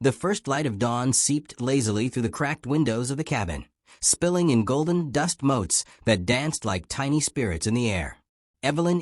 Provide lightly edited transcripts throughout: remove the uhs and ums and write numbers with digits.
The first light of dawn seeped lazily through the cracked windows of the cabin, spilling in golden dust motes that danced like tiny spirits in the air. Evelyn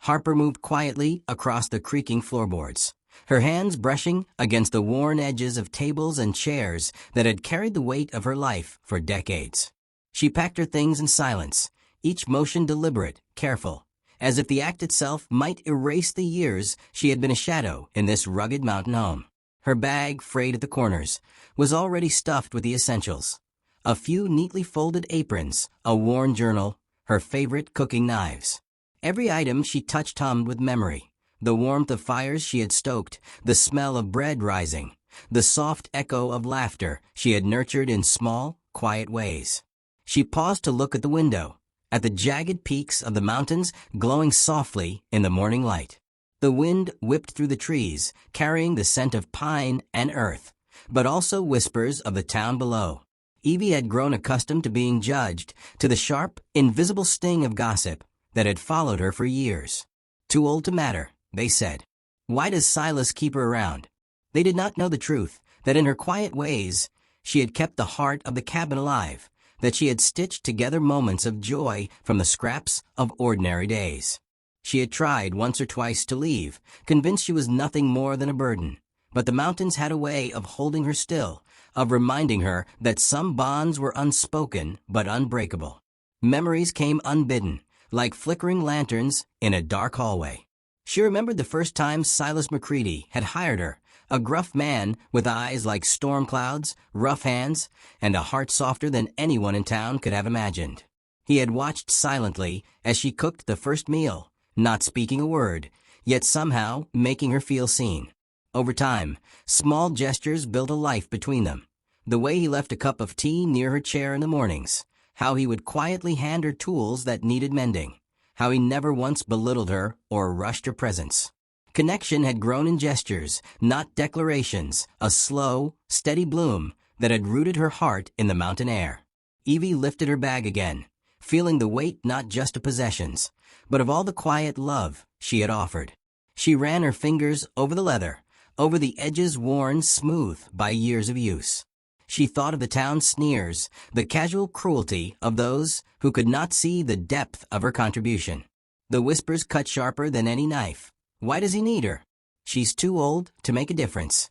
Harper moved quietly across the creaking floorboards, her hands brushing against the worn edges of tables and chairs that had carried the weight of her life for decades. She packed her things in silence, each motion deliberate, careful, as if the act itself might erase the years she had been a shadow in this rugged mountain home. Her bag, frayed at the corners, was already stuffed with the essentials. A few neatly folded aprons, a worn journal, her favorite cooking knives. Every item she touched hummed with memory. The warmth of fires she had stoked, the smell of bread rising, the soft echo of laughter she had nurtured in small, quiet ways. She paused to look at the window, at the jagged peaks of the mountains glowing softly in the morning light. The wind whipped through the trees, carrying the scent of pine and earth, but also whispers of the town below. Evie had grown accustomed to being judged, to the sharp, invisible sting of gossip that had followed her for years. Too old to matter, they said. Why does Silas keep her around? They did not know the truth, that in her quiet ways, she had kept the heart of the cabin alive, that she had stitched together moments of joy from the scraps of ordinary days. She had tried once or twice to leave, convinced she was nothing more than a burden. But the mountains had a way of holding her still, of reminding her that some bonds were unspoken but unbreakable. Memories came unbidden, like flickering lanterns in a dark hallway. She remembered the first time Silas Macready had hired her, a gruff man with eyes like storm clouds, rough hands, and a heart softer than anyone in town could have imagined. He had watched silently as she cooked the first meal, not speaking a word, yet somehow making her feel seen. Over time, small gestures built a life between them. The way he left a cup of tea near her chair in the mornings, how he would quietly hand her tools that needed mending, how he never once belittled her or rushed her presence. Connection had grown in gestures, not declarations, a slow, steady bloom that had rooted her heart in the mountain air. Evie lifted her bag again, feeling the weight not just of possessions, but of all the quiet love she had offered. She ran her fingers over the leather, over the edges worn smooth by years of use. She thought of the town's sneers, the casual cruelty of those who could not see the depth of her contribution. The whispers cut sharper than any knife. Why does he need her? She's too old to make a difference.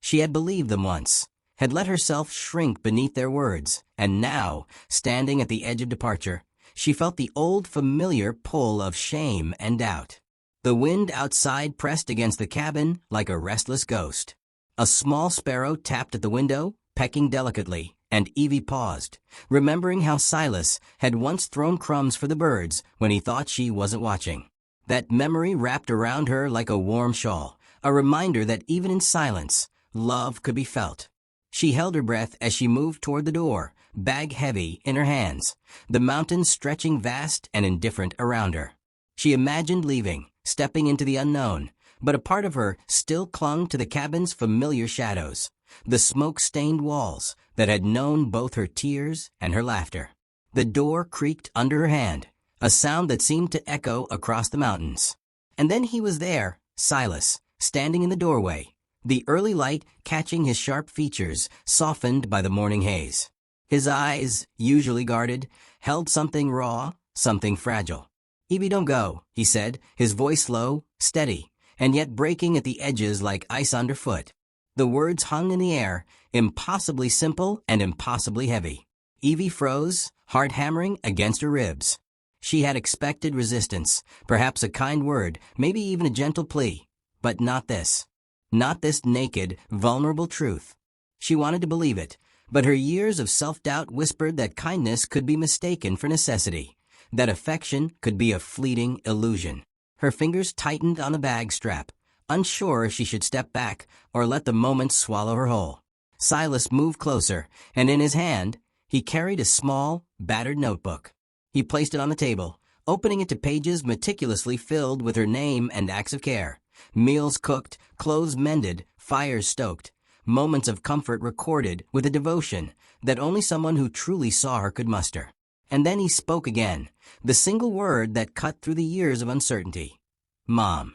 She had believed them once, had let herself shrink beneath their words, and now, standing at the edge of departure, she felt the old familiar pull of shame and doubt. The wind outside pressed against the cabin like a restless ghost. A small sparrow tapped at the window, pecking delicately, and Evie paused, remembering how Silas had once thrown crumbs for the birds when he thought she wasn't watching. That memory wrapped around her like a warm shawl, a reminder that even in silence, love could be felt. She held her breath as she moved toward the door, bag heavy in her hands, the mountains stretching vast and indifferent around her. She imagined leaving, stepping into the unknown, but a part of her still clung to the cabin's familiar shadows, the smoke-stained walls that had known both her tears and her laughter. The door creaked under her hand, a sound that seemed to echo across the mountains. And then he was there, Silas, standing in the doorway, the early light catching his sharp features softened by the morning haze. His eyes, usually guarded, held something raw, something fragile. "Evie, don't go," he said, his voice low, steady, and yet breaking at the edges like ice underfoot. The words hung in the air, impossibly simple and impossibly heavy. Evie froze, heart hammering against her ribs. She had expected resistance, perhaps a kind word, maybe even a gentle plea. But not this. Not this naked, vulnerable truth. She wanted to believe it, but her years of self-doubt whispered that kindness could be mistaken for necessity, that affection could be a fleeting illusion. Her fingers tightened on the bag strap, unsure if she should step back or let the moment swallow her whole. Silas moved closer, and in his hand, he carried a small, battered notebook. He placed it on the table, opening it to pages meticulously filled with her name and acts of care. Meals cooked, clothes mended, fires stoked, moments of comfort recorded with a devotion that only someone who truly saw her could muster. And then he spoke again, the single word that cut through the years of uncertainty. "Mom."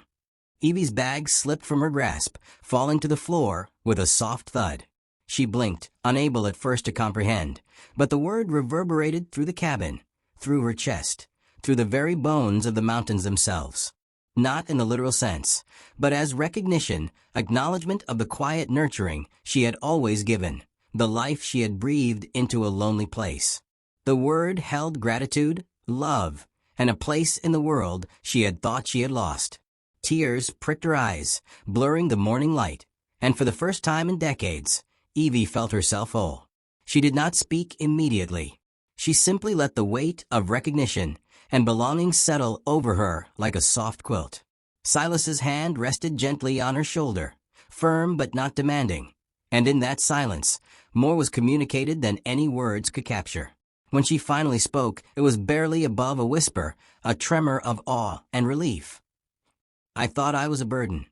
Evie's bag slipped from her grasp, falling to the floor with a soft thud. She blinked, unable at first to comprehend, but the word reverberated through the cabin, through her chest, through the very bones of the mountains themselves. Not in the literal sense, but as recognition, acknowledgement of the quiet nurturing she had always given, the life she had breathed into a lonely place. The word held gratitude, love, and a place in the world she had thought she had lost. Tears pricked her eyes, blurring the morning light, and for the first time in decades, Evie felt herself whole. She did not speak immediately. She simply let the weight of recognition and belonging settle over her like a soft quilt. Silas's hand rested gently on her shoulder, firm but not demanding, and in that silence, more was communicated than any words could capture. When she finally spoke, it was barely above a whisper, a tremor of awe and relief. "I thought I was a burden."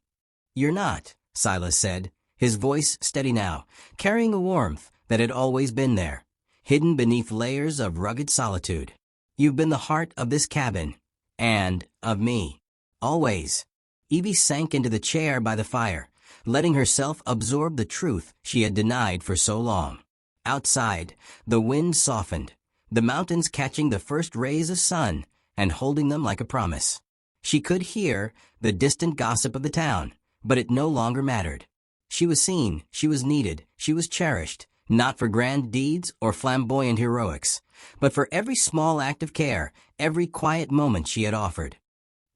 "You're not," Silas said, his voice steady now, carrying a warmth that had always been there, hidden beneath layers of rugged solitude. "You've been the heart of this cabin, and of me. Always." Evie sank into the chair by the fire, letting herself absorb the truth she had denied for so long. Outside, the wind softened, the mountains catching the first rays of sun and holding them like a promise. She could hear the distant gossip of the town, but it no longer mattered. She was seen, she was needed, she was cherished, not for grand deeds or flamboyant heroics, but for every small act of care, every quiet moment she had offered.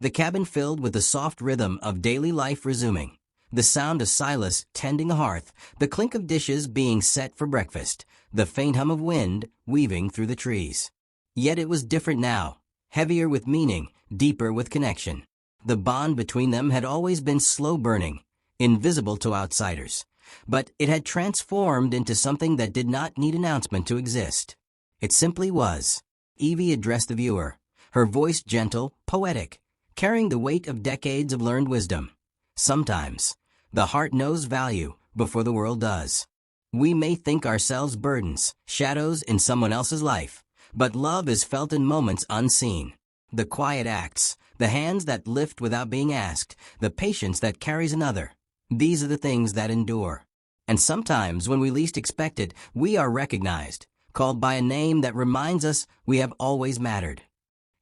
The cabin filled with the soft rhythm of daily life resuming, the sound of Silas tending a hearth, the clink of dishes being set for breakfast, the faint hum of wind weaving through the trees. Yet it was different now, heavier with meaning, deeper with connection. The bond between them had always been slow-burning, invisible to outsiders, but it had transformed into something that did not need announcement to exist. It simply was. Evie addressed the viewer, her voice gentle, poetic, carrying the weight of decades of learned wisdom. Sometimes, the heart knows value before the world does. We may think ourselves burdens, shadows in someone else's life, but love is felt in moments unseen. The quiet acts, the hands that lift without being asked, the patience that carries another. These are the things that endure. And sometimes, when we least expect it, we are recognized, called by a name that reminds us we have always mattered.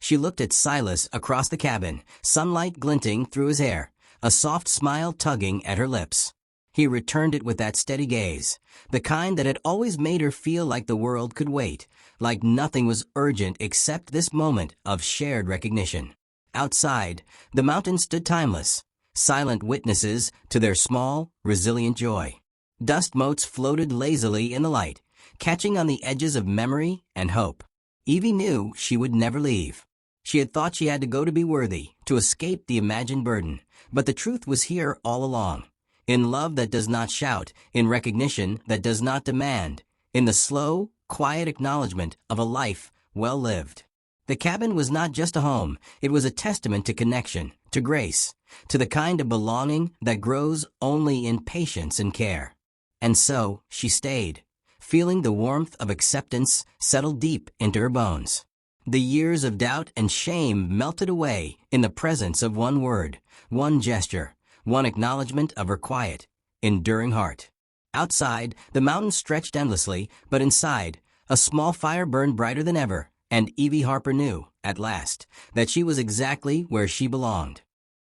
She looked at Silas across the cabin, sunlight glinting through his hair, a soft smile tugging at her lips. He returned it with that steady gaze, the kind that had always made her feel like the world could wait, like nothing was urgent except this moment of shared recognition. Outside, the mountains stood timeless, silent witnesses to their small, resilient joy. Dust motes floated lazily in the light, catching on the edges of memory and hope. Evie knew she would never leave. She had thought she had to go to be worthy, to escape the imagined burden, but the truth was here all along. In love that does not shout, in recognition that does not demand, in the slow, quiet acknowledgement of a life well lived. The cabin was not just a home, it was a testament to connection, to grace, to the kind of belonging that grows only in patience and care. And so, she stayed, feeling the warmth of acceptance settle deep into her bones. The years of doubt and shame melted away in the presence of one word, one gesture, one acknowledgement of her quiet, enduring heart. Outside, the mountains stretched endlessly, but inside, a small fire burned brighter than ever, and Evie Harper knew, at last, that she was exactly where she belonged.